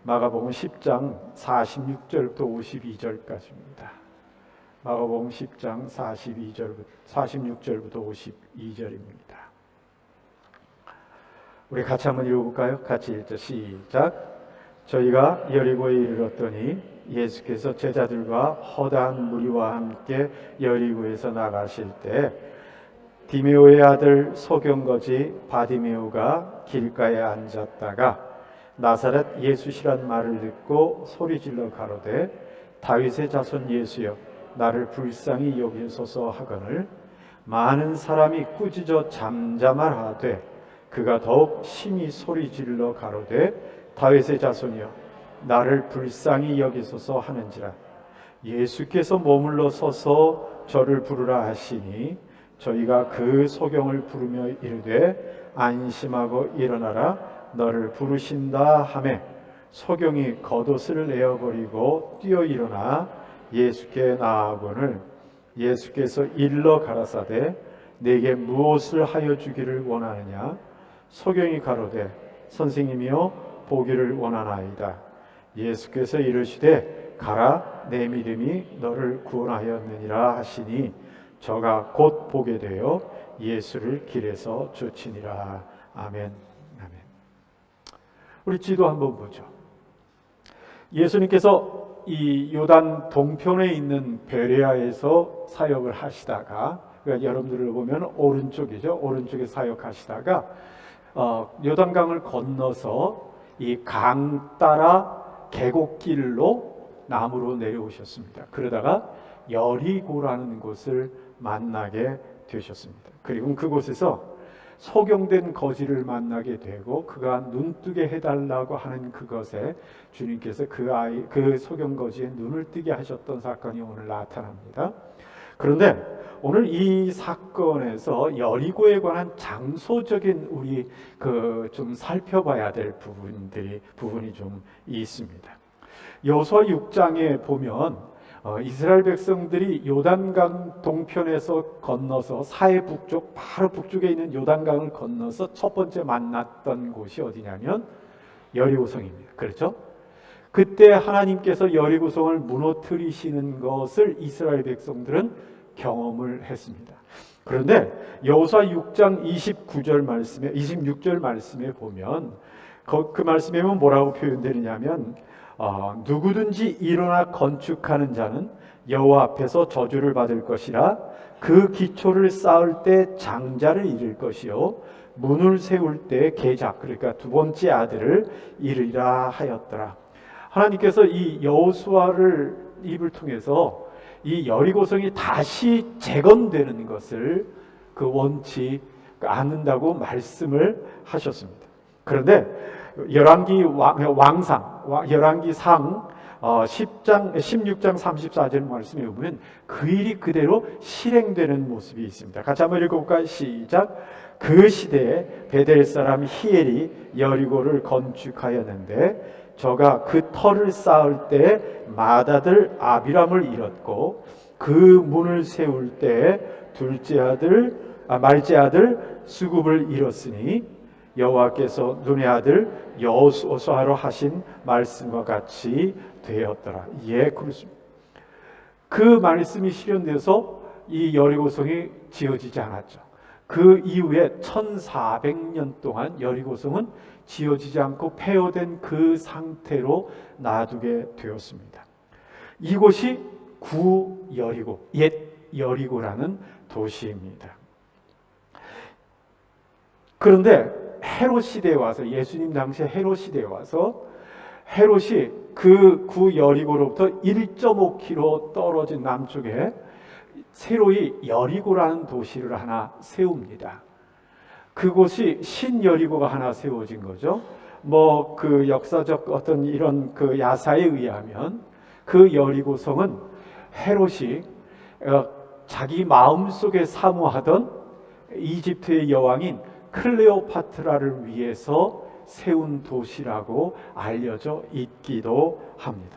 마가복음 10장 46절부터 52절까지입니다. 마가복음 10장 46절부터 52절입니다. 우리 같이 한번 읽어볼까요? 같이 읽죠. 시작. 저희가 여리고에 이르렀더니 예수께서 제자들과 허다한 무리와 함께 여리고에서 나가실 때 디메오의 아들 소경거지 바디메오가 길가에 앉았다가 나사렛 예수시란 말을 듣고 소리질러 가로되 다윗의 자손 예수여 나를 불쌍히 여기소서 하거늘 많은 사람이 꾸짖어 잠잠하되 그가 더욱 심히 소리질러 가로되 다윗의 자손이여 나를 불쌍히 여기소서 하는지라. 예수께서 머물러 서서 저를 부르라 하시니 저희가 그 소경을 부르며 이르되 안심하고 일어나라 너를 부르신다 하매 소경이 겉옷을 내어버리고 뛰어 일어나 예수께 나아오거늘 예수께서 일러 가라사대 내게 무엇을 하여 주기를 원하느냐. 소경이 가로되 선생님이여 보기를 원하나이다. 예수께서 이르시되 가라 내 믿음이 너를 구원하였느니라 하시니 저가 곧 보게 되어 예수를 길에서 쫓으니라. 아멘. 아멘. 우리 지도 한번 보죠. 예수님께서 이 요단 동편에 있는 베레아에서 사역을 하시다가, 그러니까 여러분들을 보면 오른쪽이죠. 오른쪽에 사역하시다가 요단강을 건너서 이 강 따라 계곡길로 남으로 내려오셨습니다. 그러다가 여리고라는 곳을 만나게 되셨습니다. 그리고 그곳에서 소경된 거지를 만나게 되고 그가 눈뜨게 해달라고 하는 그것에 주님께서 그 소경 거지의 눈을 뜨게 하셨던 사건이 오늘 나타납니다. 그런데 오늘 이 사건에서 여리고에 관한 장소적인 우리 좀 살펴봐야 될 부분이 좀 있습니다. 여호수아 6장에 보면 이스라엘 백성들이 요단강 동편에서 건너서 사해 북쪽 바로 북쪽에 있는 요단강을 건너서 첫 번째 만났던 곳이 어디냐면 여리고성입니다. 그렇죠? 그때 하나님께서 여리고성을 무너뜨리시는 것을 이스라엘 백성들은 경험을 했습니다. 그런데 여호수아 6장 26절 말씀에 보면 그 말씀에 보면 뭐라고 표현되느냐면 누구든지 일어나 건축하는 자는 여호와 앞에서 저주를 받을 것이라. 그 기초를 쌓을 때 장자를 잃을 것이요 문을 세울 때 계작, 그러니까 두 번째 아들을 잃으리라 하였더라. 하나님께서 이 여호수아를 입을 통해서 이 여리고성이 다시 재건되는 것을 원치 않는다고 말씀을 하셨습니다. 그런데 열왕기상 16장 34절 말씀에 보면 그 일이 그대로 실행되는 모습이 있습니다. 같이 한번 읽어볼까요? 시작. 그 시대에 베델 사람 히엘이 여리고를 건축하였는데 저가 그 터를 쌓을 때 맏아들 아비람을 잃었고 그 문을 세울 때 말째 아들 수굽을 잃었으니 여호와께서 눈의 아들 여호수아로 하신 말씀과 같이 되었더라. 예, 그렇습니다. 그 말씀이 실현돼서 이 여리고성이 지어지지 않았죠. 그 이후에 1400년 동안 여리고성은 지어지지 않고 폐허된 그 상태로 놔두게 되었습니다. 이곳이 구여리고, 옛 여리고라는 도시입니다. 그런데 헤롯 시대에 와서, 예수님 당시에 헤롯 시대에 와서 헤롯이 그 구여리고로부터 1.5km 떨어진 남쪽에 새로이 여리고라는 도시를 하나 세웁니다. 그곳이 신여리고가 하나 세워진 거죠. 그 역사적 어떤 이런 그 야사에 의하면 그 여리고성은 헤롯이 자기 마음속에 사모하던 이집트의 여왕인 클레오파트라를 위해서 세운 도시라고 알려져 있기도 합니다.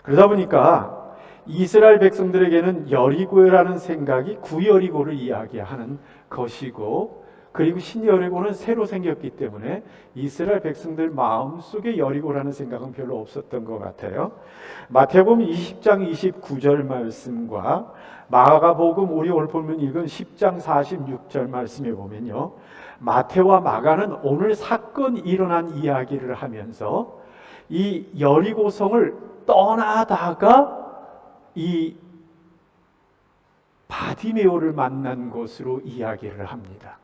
그러다 보니까 이스라엘 백성들에게는 여리고라는 생각이 구여리고를 이야기하는 것이고 그리고 신여리고는 새로 생겼기 때문에 이스라엘 백성들 마음속에 여리고라는 생각은 별로 없었던 것 같아요. 마태복음 20장 29절 말씀과 마가복음 우리 오늘 보면 읽은 10장 46절 말씀에 보면요, 마태와 마가는 오늘 사건이 일어난 이야기를 하면서 이 여리고성을 떠나다가 이 바디메오를 만난 것으로 이야기를 합니다.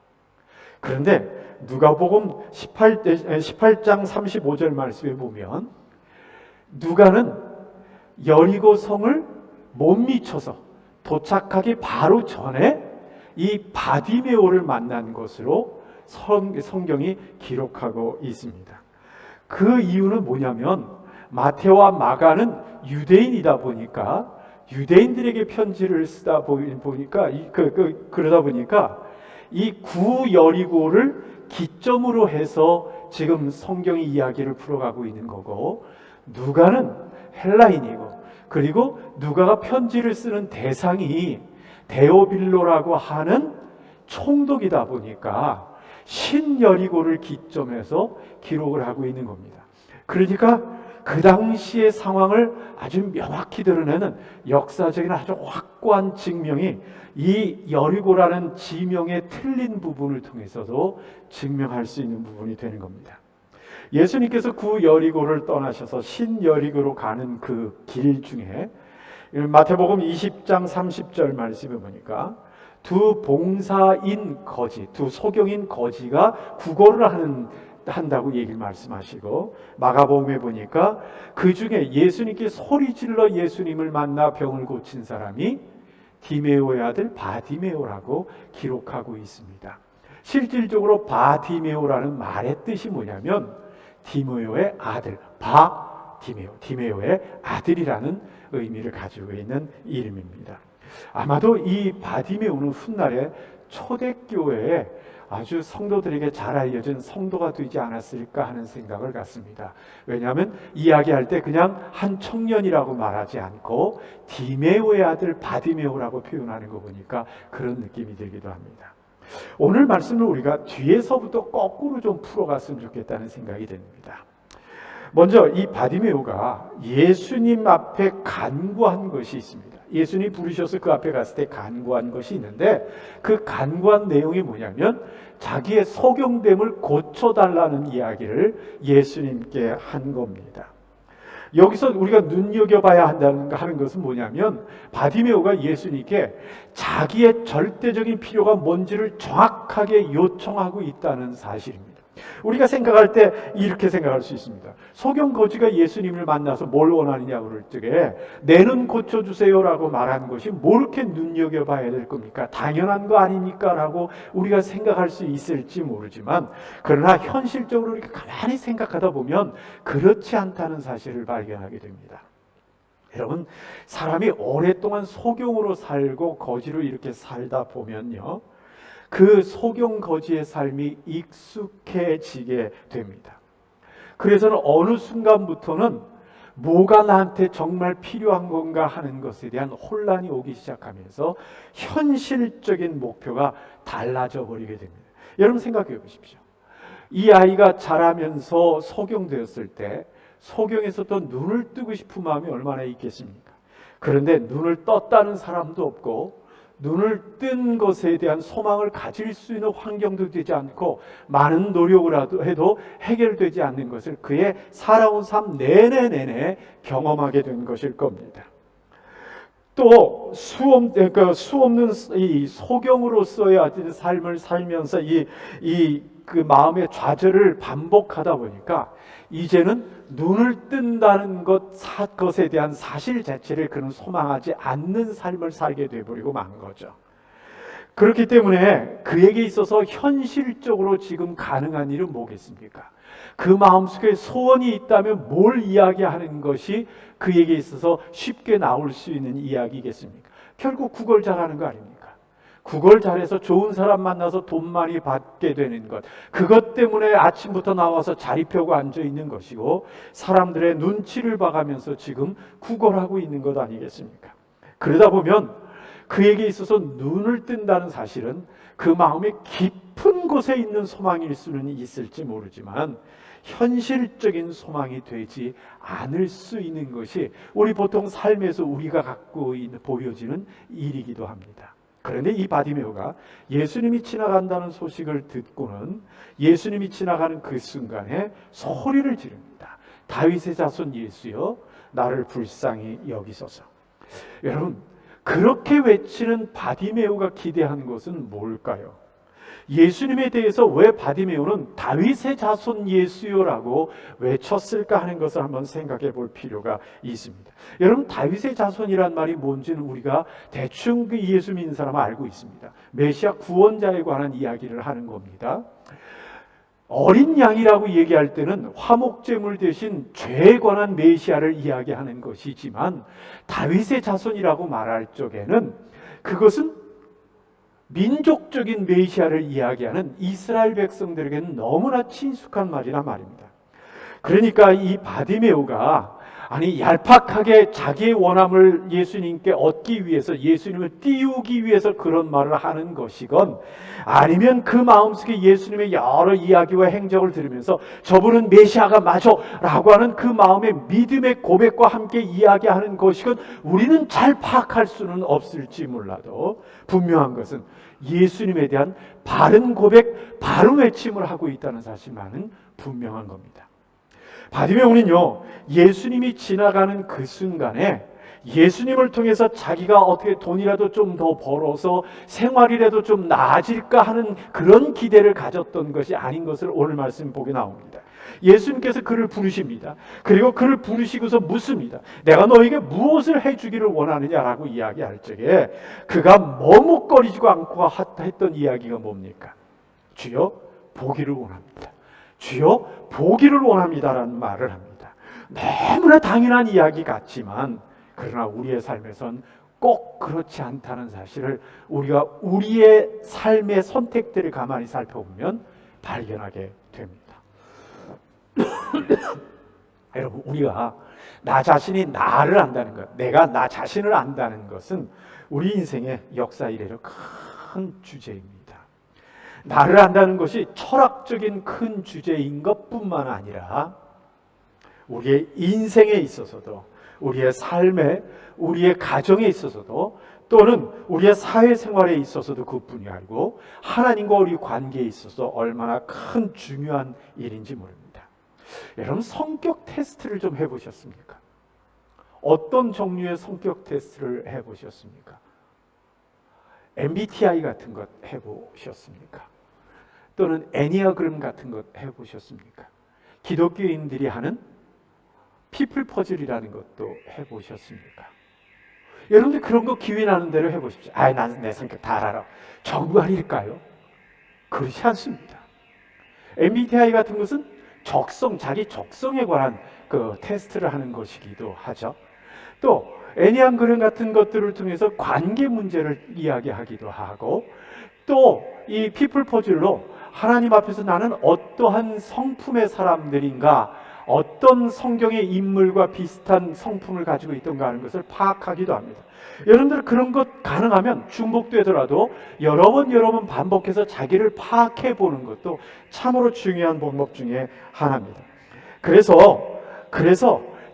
그런데 누가복음 18장 35절 말씀에 보면 누가는 여리고성을 못 미쳐서 도착하기 바로 전에 이 바디메오를 만난 것으로 성경이 기록하고 있습니다. 그 이유는 뭐냐면 마태와 마가는 유대인이다 보니까 유대인들에게 편지를 쓰다 보니까 그러다 보니까 이 구여리고를 기점으로 해서 지금 성경이 이야기를 풀어가고 있는 거고, 누가는 헬라인이고, 그리고 누가가 편지를 쓰는 대상이 데오빌로라고 하는 총독이다 보니까 신여리고를 기점해서 기록을 하고 있는 겁니다. 그러니까 그 당시의 상황을 아주 명확히 드러내는 역사적인 아주 확고한 증명이 이 여리고라는 지명의 틀린 부분을 통해서도 증명할 수 있는 부분이 되는 겁니다. 예수님께서 구 여리고를 떠나셔서 신여리고로 가는 그 길 중에 마태복음 20장 30절 말씀에 보니까 두 봉사인 거지, 두 소경인 거지가 구걸을 한다고 얘기를 말씀하시고, 마가복음에 보니까 그 중에 예수님께 소리질러 예수님을 만나 병을 고친 사람이 디메오의 아들 바디메오라고 기록하고 있습니다. 실질적으로 바디메오라는 말의 뜻이 뭐냐면 디메오의 아들, 디메오의 아들이라는 의미를 가지고 있는 이름입니다. 아마도 이 바디메오는 훗날에 초대교회에 아주 성도들에게 잘 알려진 성도가 되지 않았을까 하는 생각을 갖습니다. 왜냐하면 이야기할 때 그냥 한 청년이라고 말하지 않고 디메오의 아들 바디메오라고 표현하는 거 보니까 그런 느낌이 들기도 합니다. 오늘 말씀을 우리가 뒤에서부터 거꾸로 좀 풀어갔으면 좋겠다는 생각이 듭니다. 먼저 이 바디메오가 예수님 앞에 간구한 것이 있습니다. 예수님이 부르셔서 그 앞에 갔을 때 간구한 것이 있는데, 그 간구한 내용이 뭐냐면 자기의 소경됨을 고쳐달라는 이야기를 예수님께 한 겁니다. 여기서 우리가 눈여겨봐야 하는 것은 뭐냐면 바디메오가 예수님께 자기의 절대적인 필요가 뭔지를 정확하게 요청하고 있다는 사실입니다. 우리가 생각할 때 이렇게 생각할 수 있습니다. 소경 거지가 예수님을 만나서 뭘 원하느냐고 그럴 적에 내 눈 고쳐주세요라고 말한 것이 뭐 이렇게 눈여겨봐야 될 겁니까? 당연한 거 아닙니까? 라고 우리가 생각할 수 있을지 모르지만, 그러나 현실적으로 이렇게 가만히 생각하다 보면 그렇지 않다는 사실을 발견하게 됩니다. 여러분, 사람이 오랫동안 소경으로 살고 거지로 이렇게 살다 보면요, 그 소경 거지의 삶이 익숙해지게 됩니다. 그래서는 어느 순간부터는 뭐가 나한테 정말 필요한 건가 하는 것에 대한 혼란이 오기 시작하면서 현실적인 목표가 달라져 버리게 됩니다. 여러분 생각해 보십시오. 이 아이가 자라면서 소경되었을 때 소경에서 또 눈을 뜨고 싶은 마음이 얼마나 있겠습니까? 그런데 눈을 떴다는 사람도 없고 눈을 뜬 것에 대한 소망을 가질 수 있는 환경도 되지 않고 많은 노력을 해도 해결되지 않는 것을 그의 살아온 삶 내내 경험하게 된 것일 겁니다. 또 수 없는 이 소경으로서의 삶을 살면서 그 마음의 좌절을 반복하다 보니까 이제는 눈을 뜬다는 것에 대한 사실 자체를 그는 소망하지 않는 삶을 살게 되어버리고 만 거죠. 그렇기 때문에 그에게 있어서 현실적으로 지금 가능한 일은 뭐겠습니까? 그 마음속에 소원이 있다면 뭘 이야기하는 것이 그에게 있어서 쉽게 나올 수 있는 이야기겠습니까? 결국 구걸 잘하는 거 아닙니까? 구걸 잘해서 좋은 사람 만나서 돈 많이 받게 되는 것, 그것 때문에 아침부터 나와서 자리 펴고 앉아 있는 것이고 사람들의 눈치를 봐가면서 지금 구걸하고 있는 것 아니겠습니까? 그러다 보면 그에게 있어서 눈을 뜬다는 사실은 그 마음의 깊은 곳에 있는 소망일 수는 있을지 모르지만 현실적인 소망이 되지 않을 수 있는 것이 우리 보통 삶에서 우리가 갖고 있는 보여지는 일이기도 합니다. 그런데 이 바디메오가 예수님이 지나간다는 소식을 듣고는 예수님이 지나가는 그 순간에 소리를 지릅니다. 다윗의 자손 예수여, 나를 불쌍히 여기소서. 여러분, 그렇게 외치는 바디메오가 기대한 것은 뭘까요? 예수님에 대해서 왜 바디메오는 다윗의 자손 예수요라고 외쳤을까 하는 것을 한번 생각해 볼 필요가 있습니다. 여러분, 다윗의 자손이란 말이 뭔지는 우리가 대충 그 예수 믿는 사람은 알고 있습니다. 메시아 구원자에 관한 이야기를 하는 겁니다. 어린 양이라고 얘기할 때는 화목제물 대신 죄에 관한 메시아를 이야기하는 것이지만 다윗의 자손이라고 말할 적에는 그것은 민족적인 메시아를 이야기하는 이스라엘 백성들에게는 너무나 친숙한 말이란 말입니다. 그러니까 이 바디메오가 얄팍하게 자기의 원함을 예수님께 얻기 위해서, 예수님을 띄우기 위해서 그런 말을 하는 것이건, 아니면 그 마음속에 예수님의 여러 이야기와 행적을 들으면서 저분은 메시아가 맞아 라고 하는 그 마음의 믿음의 고백과 함께 이야기하는 것이건 우리는 잘 파악할 수는 없을지 몰라도 분명한 것은 예수님에 대한 바른 고백, 바른 외침을 하고 있다는 사실만은 분명한 겁니다. 바디메오는요, 예수님이 지나가는 그 순간에 예수님을 통해서 자기가 어떻게 돈이라도 좀 더 벌어서 생활이라도 좀 나아질까 하는 그런 기대를 가졌던 것이 아닌 것을 오늘 말씀 보게 나옵니다. 예수님께서 그를 부르십니다. 그리고 그를 부르시고서 묻습니다. 내가 너에게 무엇을 해주기를 원하느냐라고 이야기할 적에 그가 머뭇거리지도 않고 했던 이야기가 뭡니까? 주여, 보기를 원합니다. 주여, 보기를 원합니다라는 말을 합니다. 너무나 당연한 이야기 같지만 그러나 우리의 삶에선 꼭 그렇지 않다는 사실을 우리가 우리의 삶의 선택들을 가만히 살펴보면 발견하게 됩니다. 여러분, 우리가 나 자신이 나를 안다는 것, 내가 나 자신을 안다는 것은 우리 인생의 역사 이래로 큰 주제입니다. 나를 안다는 것이 철학적인 큰 주제인 것뿐만 아니라 우리의 인생에 있어서도, 우리의 삶에, 우리의 가정에 있어서도, 또는 우리의 사회생활에 있어서도 그뿐이 아니고 하나님과 우리 관계에 있어서 얼마나 큰 중요한 일인지 모릅니다. 여러분, 성격 테스트를 좀 해보셨습니까? 어떤 종류의 성격 테스트를 해보셨습니까? MBTI 같은 것 해보셨습니까? 또는 애니아그램 같은 것 해보셨습니까? 기독교인들이 하는 피플 퍼즐이라는 것도 해보셨습니까? 여러분들 그런 거 기회 나는 대로 해보십시오. 나는 내 성격 다 알아. 정말일까요? 그렇지 않습니다. MBTI 같은 것은 자기 적성에 관한 그 테스트를 하는 것이기도 하죠. 또 애니아그램 같은 것들을 통해서 관계 문제를 이야기하기도 하고, 또 이 피플 퍼즐로 하나님 앞에서 나는 어떠한 성품의 사람들인가, 어떤 성경의 인물과 비슷한 성품을 가지고 있던가 하는 것을 파악하기도 합니다. 여러분들 그런 것 가능하면 중복되더라도 여러 번 반복해서 자기를 파악해 보는 것도 참으로 중요한 방법 중에 하나입니다. 그래서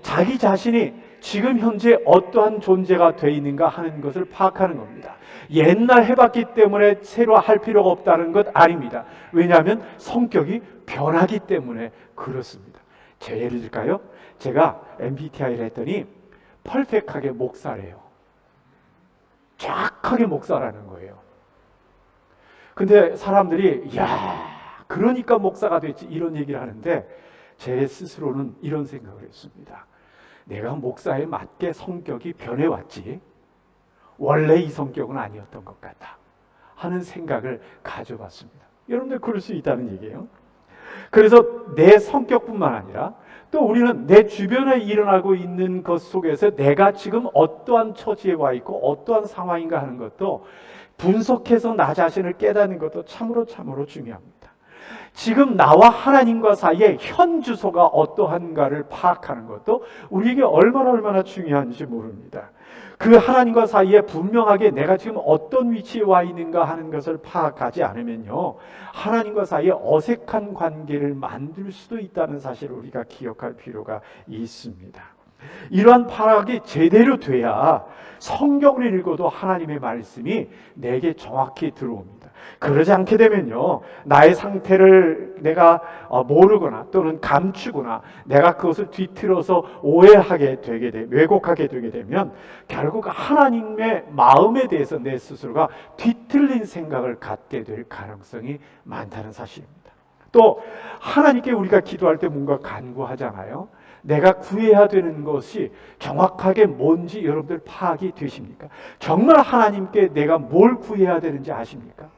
자기 자신이 지금 현재 어떠한 존재가 되어 있는가 하는 것을 파악하는 겁니다. 옛날 해봤기 때문에 새로 할 필요가 없다는 것 아닙니다. 왜냐하면 성격이 변하기 때문에 그렇습니다. 제 예를 들까요? 제가 MBTI를 했더니 퍼펙트하게 목사래요. 정확하게 목사라는 거예요. 근데 사람들이 그러니까 목사가 됐지 이런 얘기를 하는데 제 스스로는 이런 생각을 했습니다. 내가 목사에 맞게 성격이 변해왔지 원래 이 성격은 아니었던 것 같다 하는 생각을 가져봤습니다. 여러분들 그럴 수 있다는 얘기예요. 그래서 내 성격뿐만 아니라 또 우리는 내 주변에 일어나고 있는 것 속에서 내가 지금 어떠한 처지에 와 있고 어떠한 상황인가 하는 것도 분석해서 나 자신을 깨닫는 것도 참으로 중요합니다. 지금 나와 하나님과 사이에 현 주소가 어떠한가를 파악하는 것도 우리에게 얼마나 중요한지 모릅니다. 그 하나님과 사이에 분명하게 내가 지금 어떤 위치에 와 있는가 하는 것을 파악하지 않으면요, 하나님과 사이에 어색한 관계를 만들 수도 있다는 사실을 우리가 기억할 필요가 있습니다. 이러한 파악이 제대로 돼야 성경을 읽어도 하나님의 말씀이 내게 정확히 들어옵니다. 그러지 않게 되면요, 나의 상태를 내가 모르거나 또는 감추거나 내가 그것을 뒤틀어서 오해하게 되게 왜곡하게 되게 되면 결국 하나님의 마음에 대해서 내 스스로가 뒤틀린 생각을 갖게 될 가능성이 많다는 사실입니다. 또 하나님께 우리가 기도할 때 뭔가 간구하잖아요. 내가 구해야 되는 것이 정확하게 뭔지 여러분들 파악이 되십니까? 정말 하나님께 내가 뭘 구해야 되는지 아십니까?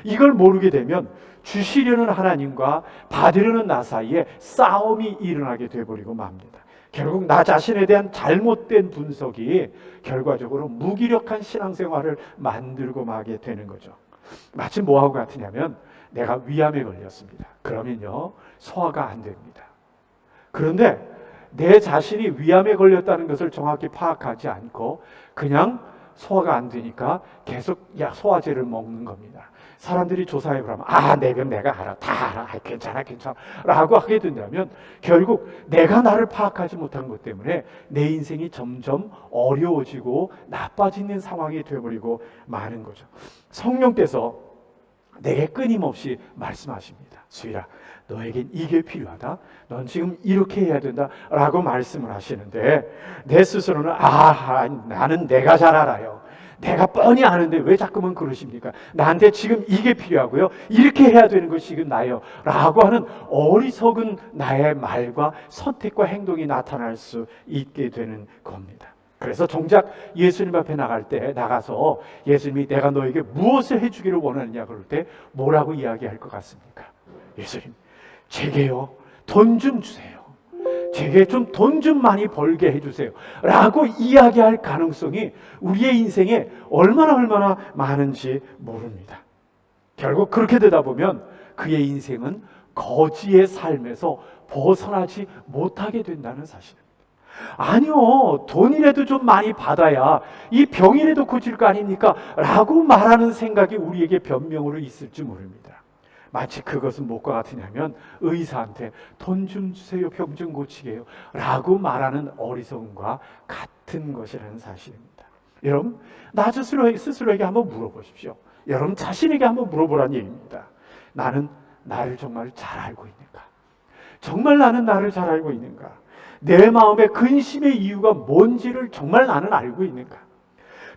이걸 모르게 되면 주시려는 하나님과 받으려는 나 사이에 싸움이 일어나게 되어버리고 맙니다. 결국 나 자신에 대한 잘못된 분석이 결과적으로 무기력한 신앙생활을 만들고 마게 되는 거죠. 마치 뭐하고 같으냐면 내가 위암에 걸렸습니다. 그러면요, 소화가 안 됩니다. 그런데 내 자신이 위암에 걸렸다는 것을 정확히 파악하지 않고 그냥 소화가 안 되니까 계속 소화제를 먹는 겁니다. 사람들이 조사해 보라면 내 병 내가 알아, 다 알아, 괜찮아 라고 하게 된다면 결국 내가 나를 파악하지 못한 것 때문에 내 인생이 점점 어려워지고 나빠지는 상황이 되어버리고 마는 거죠. 성령께서 내게 끊임없이 말씀하십니다. 수일아, 너에겐 이게 필요하다. 넌 지금 이렇게 해야 된다 라고 말씀을 하시는데 내 스스로는 나는 내가 잘 알아요. 내가 뻔히 아는데 왜 자꾸만 그러십니까? 나한테 지금 이게 필요하고요, 이렇게 해야 되는 것이 지금 나예요 라고 하는 어리석은 나의 말과 선택과 행동이 나타날 수 있게 되는 겁니다. 그래서 정작 예수님 앞에 나가서 예수님이 내가 너에게 무엇을 해주기를 원하느냐 그럴 때 뭐라고 이야기할 것 같습니까? 예수님, 제게요 돈 좀 주세요. 제게 좀 돈 좀 많이 벌게 해주세요 라고 이야기할 가능성이 우리의 인생에 얼마나 많은지 모릅니다. 결국 그렇게 되다 보면 그의 인생은 거지의 삶에서 벗어나지 못하게 된다는 사실입니다. 아니요, 돈이라도 좀 많이 받아야 이 병이라도 고칠 거 아닙니까? 라고 말하는 생각이 우리에게 변명으로 있을지 모릅니다. 마치 그것은 무엇과 같으냐면 의사한테 돈 좀 주세요, 병 좀 고치게요 라고 말하는 어리석음과 같은 것이라는 사실입니다. 여러분, 나 스스로에게 한번 물어보십시오. 여러분 자신에게 한번 물어보라는 얘기입니다. 나는 나를 정말 잘 알고 있는가? 정말 나는 나를 잘 알고 있는가? 내 마음의 근심의 이유가 뭔지를 정말 나는 알고 있는가?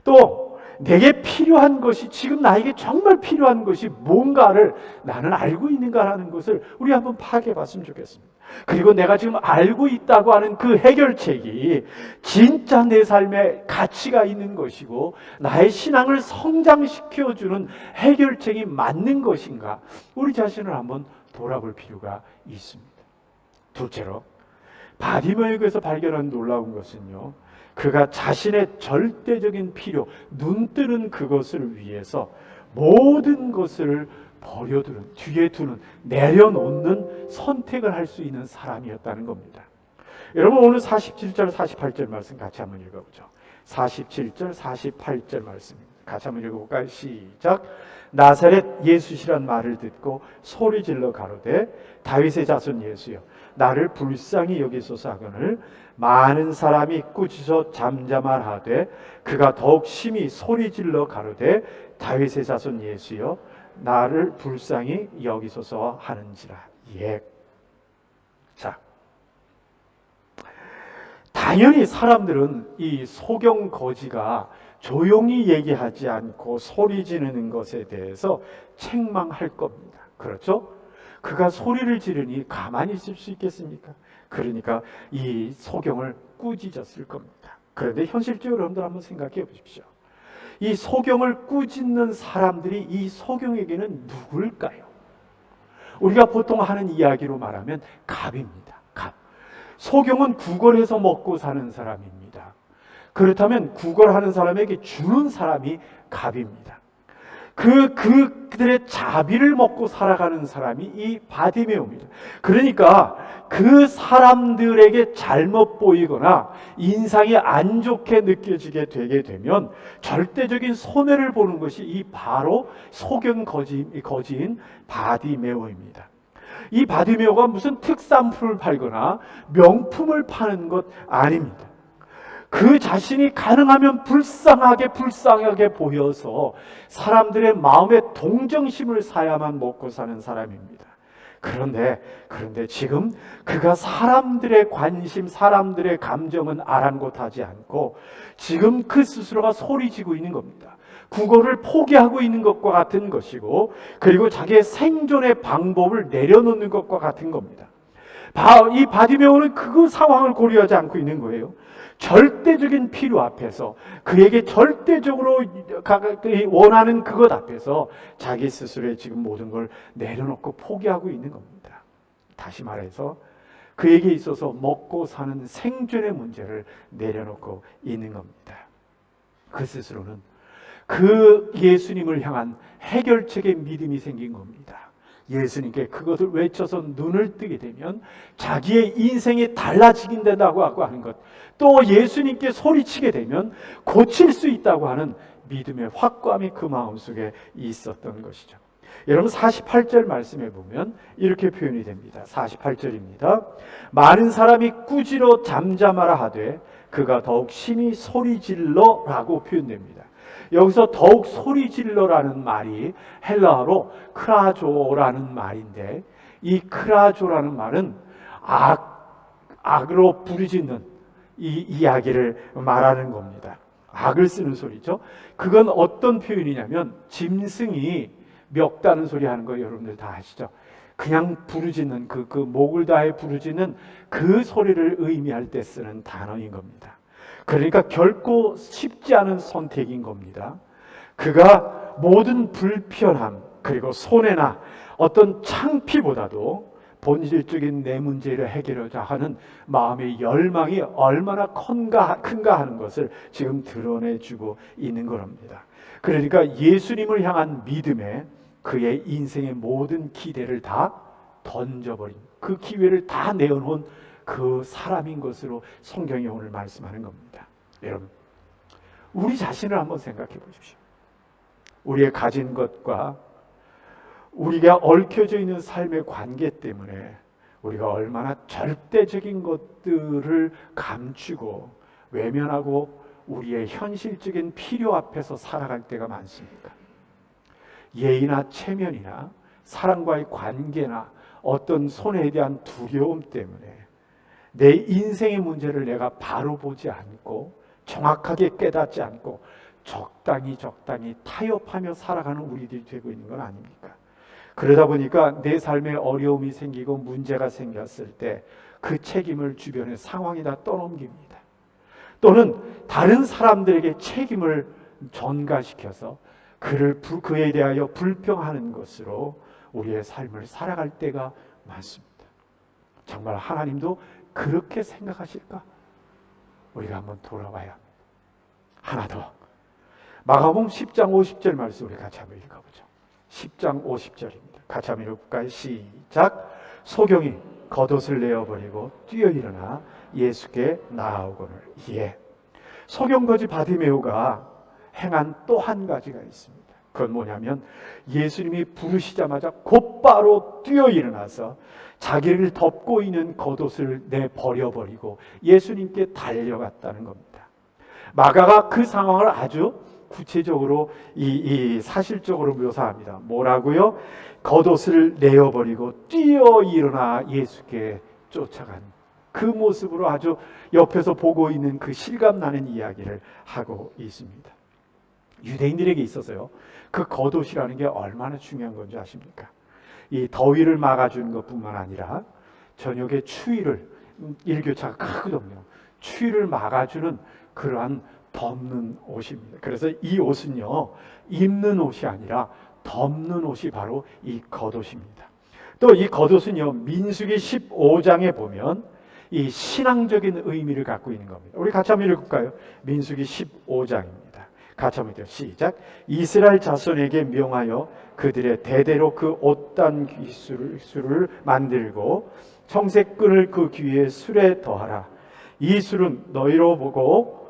또 내게 필요한 것이, 지금 나에게 정말 필요한 것이 뭔가를 나는 알고 있는가라는 것을 우리 한번 파악해 봤으면 좋겠습니다. 그리고 내가 지금 알고 있다고 하는 그 해결책이 진짜 내 삶에 가치가 있는 것이고 나의 신앙을 성장시켜주는 해결책이 맞는 것인가, 우리 자신을 한번 돌아볼 필요가 있습니다. 둘째로, 바디메이에서 발견한 놀라운 것은요, 그가 자신의 절대적인 필요, 눈뜨는 그것을 위해서 모든 것을 버려두는, 뒤에 두는, 내려놓는 선택을 할 수 있는 사람이었다는 겁니다. 여러분, 오늘 47절, 48절 말씀 같이 한번 읽어보죠. 47절, 48절 말씀입니다. 같이 한번 읽어볼까요? 시작. 나사렛 예수시란 말을 듣고 소리질러 가로되 다윗의 자손 예수여, 나를 불쌍히 여기소서 하거늘 많은 사람이 꾸짖어 잠잠하되 그가 더욱 심히 소리질러 가로되 다윗의 자손 예수여, 나를 불쌍히 여기소서 하는지라. 예. 자, 당연히 사람들은 이 소경 거지가 조용히 얘기하지 않고 소리 지르는 것에 대해서 책망할 겁니다. 그렇죠? 그가 소리를 지르니 가만히 있을 수 있겠습니까? 그러니까 이 소경을 꾸짖었을 겁니다. 그런데 현실적으로 여러분들 한번 생각해 보십시오. 이 소경을 꾸짖는 사람들이 이 소경에게는 누굴까요? 우리가 보통 하는 이야기로 말하면 갑입니다. 갑. 소경은 구걸해서 먹고 사는 사람입니다. 그렇다면 구걸하는 사람에게 주는 사람이 갑입니다. 그들의 자비를 먹고 살아가는 사람이 이 바디메오입니다. 그러니까 그 사람들에게 잘못 보이거나 인상이 안 좋게 느껴지게 되게 되면 절대적인 손해를 보는 것이 이 바로 소경 거지인 바디메오입니다. 이 바디메오가 무슨 특산품을 팔거나 명품을 파는 것 아닙니다. 그 자신이 가능하면 불쌍하게 보여서 사람들의 마음에 동정심을 사야만 먹고 사는 사람입니다. 그런데 지금 그가 사람들의 관심, 사람들의 감정은 아랑곳하지 않고 지금 그 스스로가 소리지고 있는 겁니다. 국어를 포기하고 있는 것과 같은 것이고, 그리고 자기의 생존의 방법을 내려놓는 것과 같은 겁니다. 이 바디메오는 그 상황을 고려하지 않고 있는 거예요. 절대적인 필요 앞에서, 그에게 절대적으로 원하는 그것 앞에서 자기 스스로의 지금 모든 걸 내려놓고 포기하고 있는 겁니다. 다시 말해서 그에게 있어서 먹고 사는 생존의 문제를 내려놓고 있는 겁니다. 그 스스로는 그 예수님을 향한 해결책의 믿음이 생긴 겁니다. 예수님께 그것을 외쳐서 눈을 뜨게 되면 자기의 인생이 달라지긴다고 하는 것, 또 예수님께 소리치게 되면 고칠 수 있다고 하는 믿음의 확고함이 그 마음속에 있었던 것이죠. 여러분 48절 말씀에 보면 이렇게 표현이 됩니다. 48절입니다. 많은 사람이 꾸지러 잠잠하라 하되 그가 더욱 심히 소리질러 라고 표현됩니다. 여기서 더욱 소리질러라는 말이 헬라어로 크라조라는 말인데, 이 크라조라는 말은 악으로 부르짖는 이 이야기를 말하는 겁니다. 악을 쓰는 소리죠. 그건 어떤 표현이냐면 짐승이 멱다는 소리 하는 거 여러분들 다 아시죠? 그냥 부르짖는 그 목을 다해 부르짖는 그 소리를 의미할 때 쓰는 단어인 겁니다. 그러니까 결코 쉽지 않은 선택인 겁니다. 그가 모든 불편함 그리고 손해나 어떤 창피보다도 본질적인 내 문제를 해결하자 하는 마음의 열망이 얼마나 큰가 하는 것을 지금 드러내주고 있는 겁니다. 그러니까 예수님을 향한 믿음에 그의 인생의 모든 기대를 다 던져버린, 그 기회를 다 내어놓은 그 사람인 것으로 성경이 오늘 말씀하는 겁니다. 여러분, 우리 자신을 한번 생각해 보십시오. 우리의 가진 것과 우리가 얽혀져 있는 삶의 관계 때문에 우리가 얼마나 절대적인 것들을 감추고 외면하고 우리의 현실적인 필요 앞에서 살아갈 때가 많습니까? 예의나 체면이나 사람과의 관계나 어떤 손해에 대한 두려움 때문에 내 인생의 문제를 내가 바로 보지 않고 정확하게 깨닫지 않고 적당히 타협하며 살아가는 우리들이 되고 있는 건 아닙니까? 그러다 보니까 내 삶에 어려움이 생기고 문제가 생겼을 때 그 책임을 주변의 상황에다 떠넘깁니다. 또는 다른 사람들에게 책임을 전가시켜서 그에 대하여 불평하는 것으로 우리의 삶을 살아갈 때가 많습니다. 정말 하나님도 그렇게 생각하실까? 우리가 한번 돌아봐야 합니다. 하나 더, 마가복음 10장 50절 말씀 우리 같이 한번 읽어보죠. 10장 50절입니다. 같이 한번 읽어볼까요? 시작. 소경이 겉옷을 내어버리고 뛰어 일어나 예수께 나아오거늘. 예, 소경거지 바디메오가 행한 또 한 가지가 있습니다. 그건 뭐냐면 예수님이 부르시자마자 곧바로 뛰어 일어나서 자기를 덮고 있는 겉옷을 내버려버리고 예수님께 달려갔다는 겁니다. 마가가 그 상황을 아주 구체적으로 이 사실적으로 묘사합니다. 뭐라고요? 겉옷을 내어버리고 뛰어 일어나 예수께 쫓아간 그 모습으로 아주 옆에서 보고 있는 그 실감나는 이야기를 하고 있습니다. 유대인들에게 있어서요, 그 겉옷이라는 게 얼마나 중요한 건지 아십니까? 이 더위를 막아주는 것뿐만 아니라 저녁에 추위를, 일교차가 크거든요. 추위를 막아주는 그러한 덮는 옷입니다. 그래서 이 옷은요, 입는 옷이 아니라 덮는 옷이 바로 이 겉옷입니다. 또 이 겉옷은요, 민수기 15장에 보면 이 신앙적인 의미를 갖고 있는 겁니다. 우리 같이 한번 읽을까요? 민수기 15장입니다. 같이 한번 해요. 시작. 이스라엘 자손에게 명하여 그들의 대대로 그 옷단 귀술을 만들고 청색끈을 그 귀에 술에 더하라. 이 술은 너희로 보고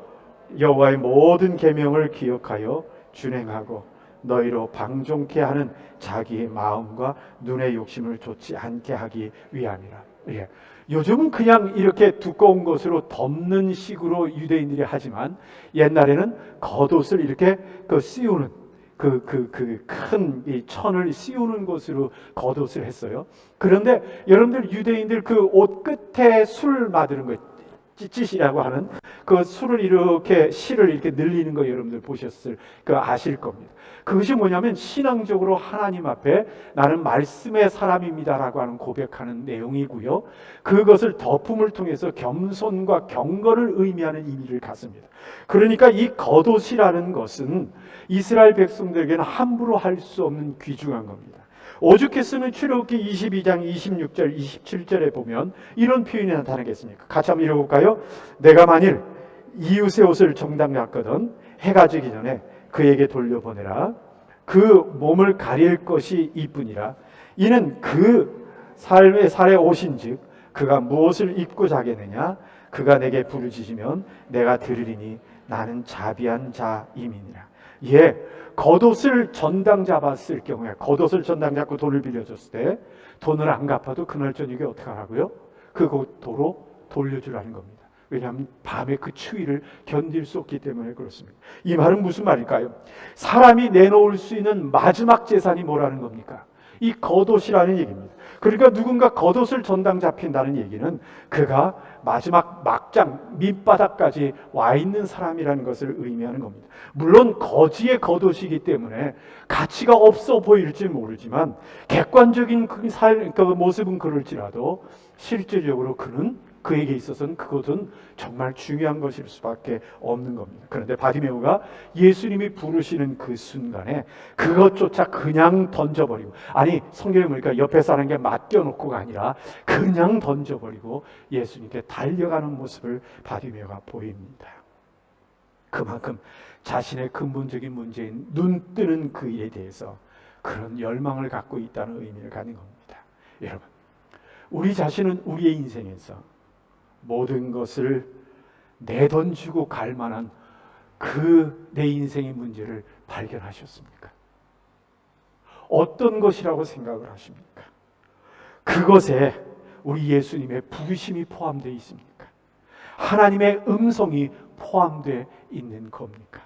여호와의 모든 계명을 기억하여 준행하고 너희로 방종케 하는 자기의 마음과 눈의 욕심을 좇지 않게 하기 위함이라. 예. 요즘은 그냥 이렇게 두꺼운 것으로 덮는 식으로 유대인들이 하지만 옛날에는 겉옷을 이렇게 씌우는 큰 이 천을 씌우는 것으로 겉옷을 했어요. 그런데 여러분들 유대인들 그 옷 끝에 술 마드는 거 찌찌시라고 하는 그 술을 이렇게 실을 이렇게 늘리는 거 여러분들 보셨을 아실 겁니다. 그것이 뭐냐면 신앙적으로 하나님 앞에 나는 말씀의 사람입니다라고 하는 고백하는 내용이고요. 그것을 덮음을 통해서 겸손과 경건을 의미하는 의미를 갖습니다. 그러니까 이 겉옷이라는 것은 이스라엘 백성들에게는 함부로 할 수 없는 귀중한 겁니다. 오죽했으면 출애굽기 22장 26절 27절에 보면 이런 표현이 나타나겠습니까? 같이 한번 읽어볼까요? 내가 만일 이웃의 옷을 정당했거든 해가 지기 전에 그에게 돌려보내라. 그 몸을 가릴 것이 이뿐이라. 이는 그 삶의 살에 오신즉 그가 무엇을 입고 자겠느냐? 그가 내게 부르짖으면 내가 들으리니 나는 자비한 자임이니라. 예, 겉옷을 전당 잡았을 경우에 겉옷을 전당 잡고 돈을 빌려줬을 때 돈을 안 갚아도 그날 저녁에 어떻게 하라고요? 그 도로 돌려주라는 겁니다. 왜냐하면 밤에 그 추위를 견딜 수 없기 때문에 그렇습니다. 이 말은 무슨 말일까요? 사람이 내놓을 수 있는 마지막 재산이 뭐라는 겁니까? 이 겉옷이라는 얘기입니다. 그러니까 누군가 겉옷을 전당 잡힌다는 얘기는 그가 마지막 막장 밑바닥까지 와 있는 사람이라는 것을 의미하는 겁니다. 물론 거지의 겉옷이기 때문에 가치가 없어 보일지 모르지만 객관적인 그 모습은 그럴지라도 실질적으로 그에게 있어서는 그것은 정말 중요한 것일 수밖에 없는 겁니다. 그런데 바디메오가 예수님이 부르시는 그 순간에 그것조차 그냥 던져버리고, 아니 성경에 보니까 옆에 사람에게 맡겨놓고가 아니라 그냥 던져버리고 예수님께 달려가는 모습을 바디메오가 보입니다. 그만큼 자신의 근본적인 문제인 눈 뜨는 그 일에 대해서 그런 열망을 갖고 있다는 의미를 갖는 겁니다. 여러분, 우리 자신은 우리의 인생에서 모든 것을 내던지고 갈 만한 그 내 인생의 문제를 발견하셨습니까? 어떤 것이라고 생각을 하십니까? 그것에 우리 예수님의 부르심이 포함되어 있습니까? 하나님의 음성이 포함되어 있는 겁니까?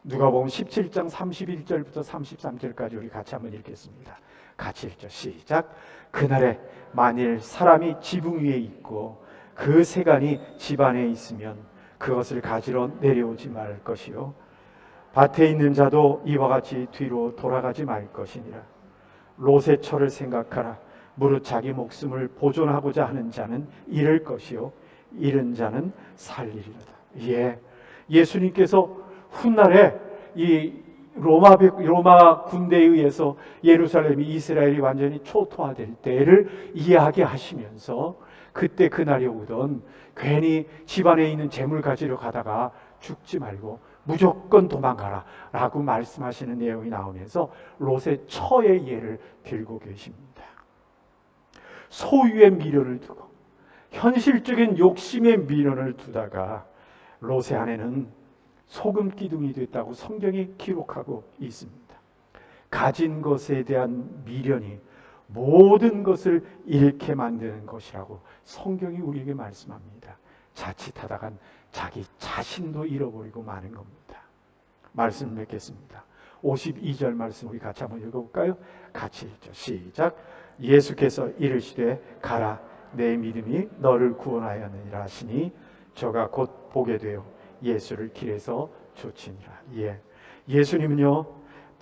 누가복음 17장 31절부터 33절까지 우리 같이 한번 읽겠습니다. 같이 읽죠. 시작. 그날에 만일 사람이 지붕 위에 있고 그 세간이 집안에 있으면 그것을 가지러 내려오지 말 것이요 밭에 있는 자도 이와 같이 뒤로 돌아가지 말 것이니라. 롯의 처를 생각하라. 무릇 자기 목숨을 보존하고자 하는 자는 잃을 것이요 잃은 자는 살리리로다. 예, 예수님께서 훗날에 이 로마 군대에 의해서 예루살렘이 이스라엘이 완전히 초토화될 때를 이야기하시면서 그때 그날이 오던 괜히 집안에 있는 재물 가지러 가다가 죽지 말고 무조건 도망가라 라고 말씀하시는 내용이 나오면서 롯의 처의 예를 들고 계십니다. 소유의 미련을 두고 현실적인 욕심의 미련을 두다가 롯의 아내는 소금 기둥이 됐다고 성경이 기록하고 있습니다. 가진 것에 대한 미련이 모든 것을 잃게 만드는 것이라고 성경이 우리에게 말씀합니다. 자칫하다간 자기 자신도 잃어버리고 마는 겁니다. 말씀 맺겠습니다. 52절 말씀 우리 같이 한번 읽어볼까요? 같이 읽죠. 시작. 예수께서 이르시되 가라 내 믿음이 너를 구원하였느니라 하시니 저가 곧 보게 되어 예수를 길에서 쫓으니라. 예, 예수님은요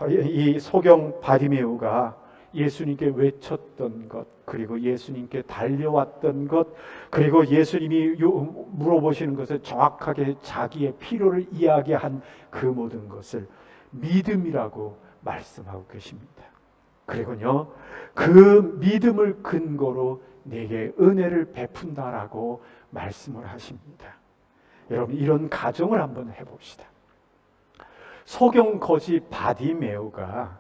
이 소경 바디메오가 예수님께 외쳤던 것, 그리고 예수님께 달려왔던 것, 그리고 예수님이 물어보시는 것을 정확하게 자기의 필요를 이야기한 그 모든 것을 믿음이라고 말씀하고 계십니다. 그리고요 그 믿음을 근거로 내게 은혜를 베푼다라고 말씀을 하십니다. 여러분, 이런 가정을 한번 해봅시다. 소경 거지 바디메오가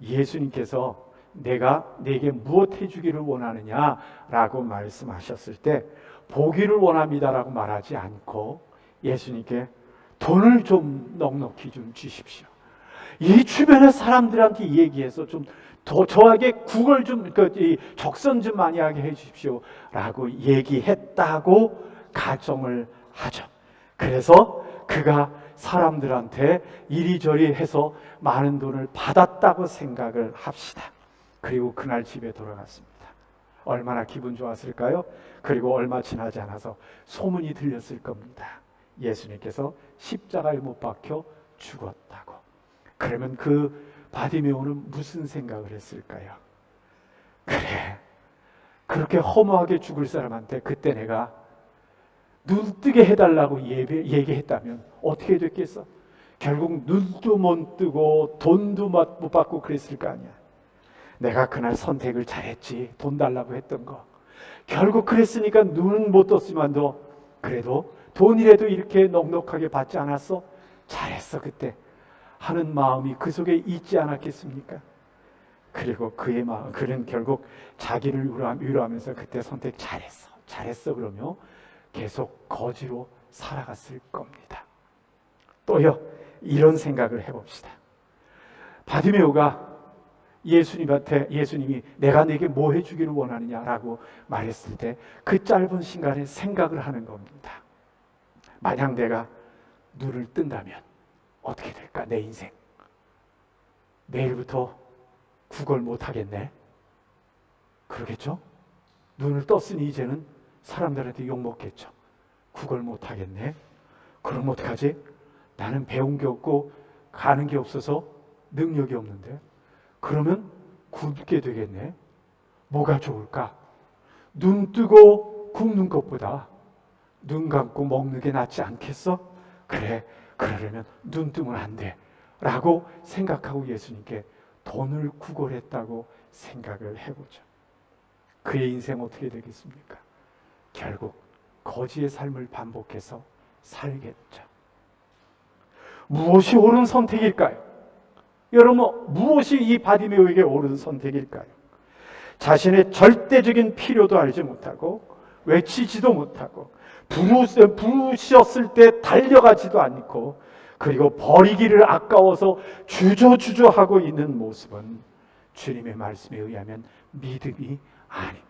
예수님께서 내가 네게 무엇 해주기를 원하느냐라고 말씀하셨을 때 보기를 원합니다라고 말하지 않고 예수님께 돈을 좀 넉넉히 좀 주십시오. 이 주변의 사람들한테 얘기해서 좀 더 저에게 국을 좀 적선 좀 많이 하게 해주십시오라고 얘기했다고 가정을 하죠. 그래서 그가 사람들한테 이리저리 해서 많은 돈을 받았다고 생각을 합시다. 그리고 그날 집에 돌아갔습니다. 얼마나 기분 좋았을까요? 그리고 얼마 지나지 않아서 소문이 들렸을 겁니다. 예수님께서 십자가에 못 박혀 죽었다고. 그러면 그 바디메오는 무슨 생각을 했을까요? 그래, 그렇게 허무하게 죽을 사람한테 그때 내가 눈 뜨게 해달라고 얘기했다면 어떻게 됐겠어? 결국 눈도 못 뜨고 돈도 못 받고 그랬을 거 아니야. 내가 그날 선택을 잘했지. 돈 달라고 했던 거. 결국 그랬으니까 눈은 못 떴지만도 그래도 돈이라도 이렇게 넉넉하게 받지 않았어? 잘했어 그때 하는 마음이 그 속에 있지 않았겠습니까? 그리고 그의 마음, 그는 결국 자기를 위로하면서 그때 선택 잘했어 그러며 계속 거지로 살아갔을 겁니다. 또요, 이런 생각을 해봅시다. 바디메오가 예수님이 내가 네게 뭐 해주기를 원하느냐라고 말했을 때 그 짧은 시간에 생각을 하는 겁니다. 만약 내가 눈을 뜬다면 어떻게 될까? 내 인생 내일부터 국어를 못하겠네. 그러겠죠? 눈을 떴으니 이제는 사람들한테 욕먹겠죠. 국어를 못하겠네. 그럼 어떡하지? 나는 배운 게 없고 가는 게 없어서 능력이 없는데 그러면 굶게 되겠네. 뭐가 좋을까? 눈 뜨고 굶는 것보다 눈 감고 먹는 게 낫지 않겠어? 그래, 그러려면 눈 뜨면 안 돼 라고 생각하고 예수님께 돈을 구걸했다고 생각을 해보죠. 그의 인생 어떻게 되겠습니까? 결국 거지의 삶을 반복해서 살겠죠. 무엇이 옳은 선택일까요? 여러분, 무엇이 이 바디메오에게 옳은 선택일까요? 자신의 절대적인 필요도 알지 못하고 외치지도 못하고 부르셨을 때 달려가지도 않고 그리고 버리기를 아까워서 주저주저하고 있는 모습은 주님의 말씀에 의하면 믿음이 아닙니다.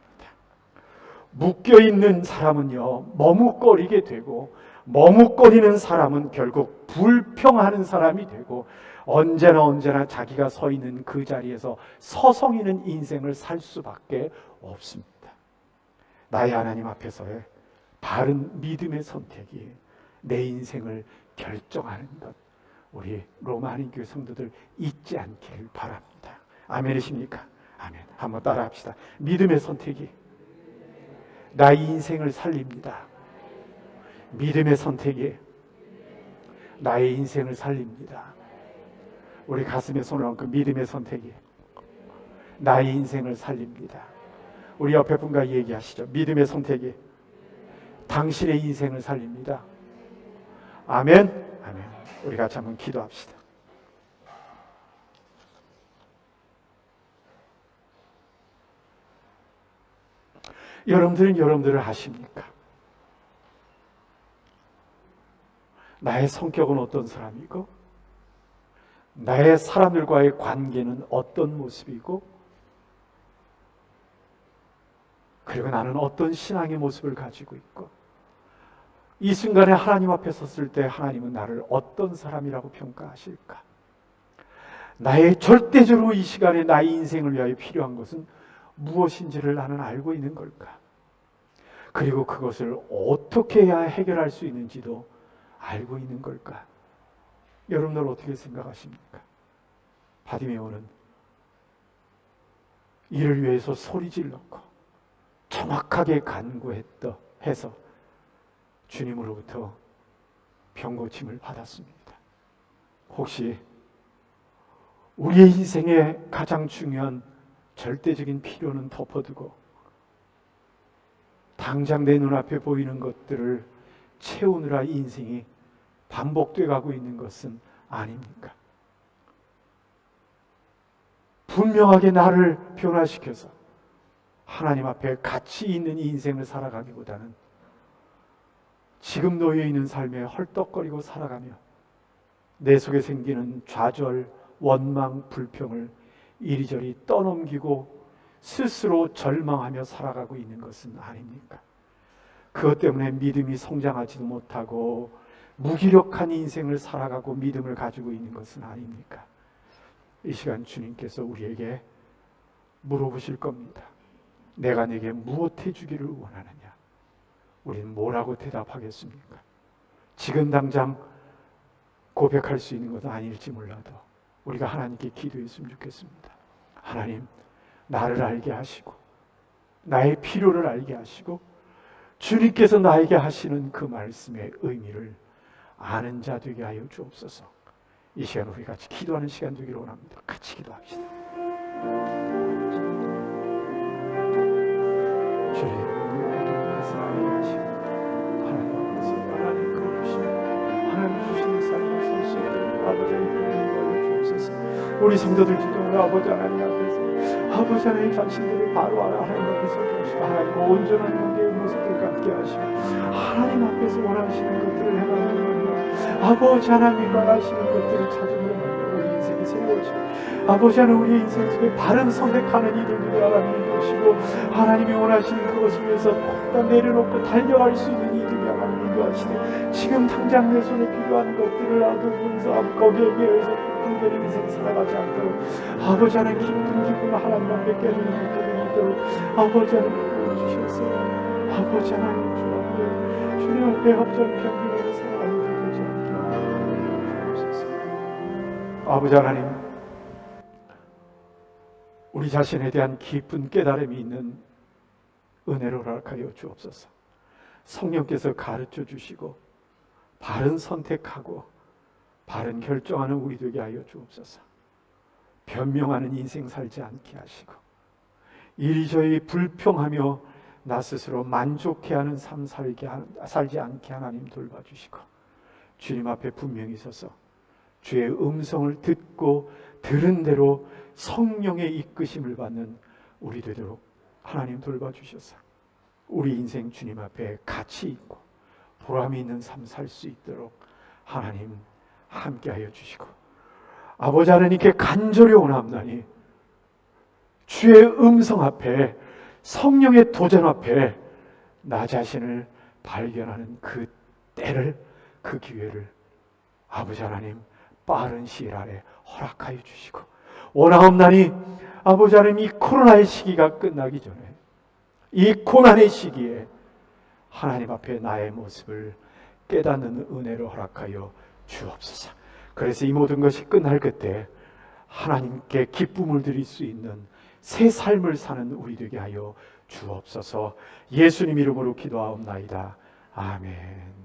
묶여있는 사람은요 머뭇거리게 되고 머뭇거리는 사람은 결국 불평하는 사람이 되고 언제나 자기가 서 있는 그 자리에서 서성이는 인생을 살 수밖에 없습니다. 나의 하나님 앞에서의 바른 믿음의 선택이 내 인생을 결정하는 것, 우리 로마 한인교회 성도들 잊지 않기를 바랍니다. 아멘이십니까? 아멘. 한번 따라합시다. 믿음의 선택이 나의 인생을 살립니다. 믿음의 선택이 나의 인생을 살립니다. 우리 가슴에 손을 얹고 믿음의 선택이 나의 인생을 살립니다. 우리 옆에 분과 얘기하시죠. 믿음의 선택이 당신의 인생을 살립니다. 아멘. 아멘. 우리 같이 한번 기도합시다. 여러분들은 여러분들을 아십니까? 나의 성격은 어떤 사람이고 나의 사람들과의 관계는 어떤 모습이고 그리고 나는 어떤 신앙의 모습을 가지고 있고 이 순간에 하나님 앞에 섰을 때 하나님은 나를 어떤 사람이라고 평가하실까? 나의 절대적으로 이 시간에 나의 인생을 위하여 필요한 것은 무엇인지를 나는 알고 있는 걸까? 그리고 그것을 어떻게 해야 해결할 수 있는지도 알고 있는 걸까? 여러분들 어떻게 생각하십니까? 바디메오는 이를 위해서 소리 질렀고 정확하게 간구해서 주님으로부터 병고침을 받았습니다. 혹시 우리의 인생의 가장 중요한 절대적인 필요는 덮어두고 당장 내 눈앞에 보이는 것들을 채우느라 인생이 반복돼 가고 있는 것은 아닙니까? 분명하게 나를 변화시켜서 하나님 앞에 가치 있는 인생을 살아가기보다는 지금 놓여 있는 삶에 헐떡거리고 살아가며 내 속에 생기는 좌절, 원망, 불평을 이리저리 떠넘기고 스스로 절망하며 살아가고 있는 것은 아닙니까? 그것 때문에 믿음이 성장하지도 못하고 무기력한 인생을 살아가고 믿음을 가지고 있는 것은 아닙니까? 이 시간 주님께서 우리에게 물어보실 겁니다. 내가 네게 무엇 해주기를 원하느냐? 우리는 뭐라고 대답하겠습니까? 지금 당장 고백할 수 있는 것은 아닐지 몰라도 우리가 하나님께 기도했으면 좋겠습니다. 하나님, 나를 알게 하시고 나의 필요를 알게 하시고 주님께서 나에게 하시는 그 말씀의 의미를 아는 자 되게 하여 주옵소서. 이 시간 우리 같이 기도하는 시간 되기를 원합니다. 같이 기도합시다. 주님, 모든 것을 알게 하시고 하나님 앞에서 하나님 그러시고 하나님 주시는 삶을 살 수 있도록 아버지의 은혜를 하여 주옵소서. 우리 성도들 중에 아버지 하나님 앞에서 아버지 하나님 자신들을 바로 알아 하나님 앞에서 주시고 하나님 온전한 관계의 모습을 갖게 하시고 하나님 앞에서 원하시는 것들을 행하는 아버지 하나님이 원하시는 것들을 찾음으로 말미암아 우리 인생이 새로워지고 아버지 하나님 우리의 인생 속에 바른 선택하는 이들을 하나님 인도하시고 하나님이 원하시는 그것을 위해서 다 내려놓고 달려갈 수 있는 이들이 하나님 인도하시되 지금 당장 내 손에 필요한 것들을 얻으면서 거기에 비해서 분별의 인생 살아가지 않도록 아버지 하나님 기쁨 하나님 앞에 깨지는 것들이 있도록 아버지 하나님 보여주셔서 아버지 하나님 주 앞에 주님 앞에 합전 평균을 살아가는 아버지 하나님, 우리 자신에 대한 깊은 깨달음이 있는 은혜로 허락하여 주옵소서. 성령께서 가르쳐 주시고 바른 선택하고 바른 결정하는 우리 되게 하여 주옵소서. 변명하는 인생 살지 않게 하시고 이리저리 불평하며 나 스스로 만족해하는 삶 살지 않게 하나님 돌봐주시고 주님 앞에 분명히 서서 주의 음성을 듣고 들은 대로 성령의 이끄심을 받는 우리 되도록 하나님 돌봐주셔서 우리 인생 주님 앞에 가치 있고 보람이 있는 삶 살 수 있도록 하나님 함께하여 주시고 아버지 하나님께 간절히 원합나니 주의 음성 앞에 성령의 도전 앞에 나 자신을 발견하는 그 때를 그 기회를 아버지 하나님 빠른 시일 안에 허락하여 주시고 원하옵나니 아버지 하나님 이 코로나의 시기가 끝나기 전에 이 고난의 시기에 하나님 앞에 나의 모습을 깨닫는 은혜를 허락하여 주옵소서. 그래서 이 모든 것이 끝날 그때 하나님께 기쁨을 드릴 수 있는 새 삶을 사는 우리 되게 하여 주옵소서. 예수님 이름으로 기도하옵나이다. 아멘.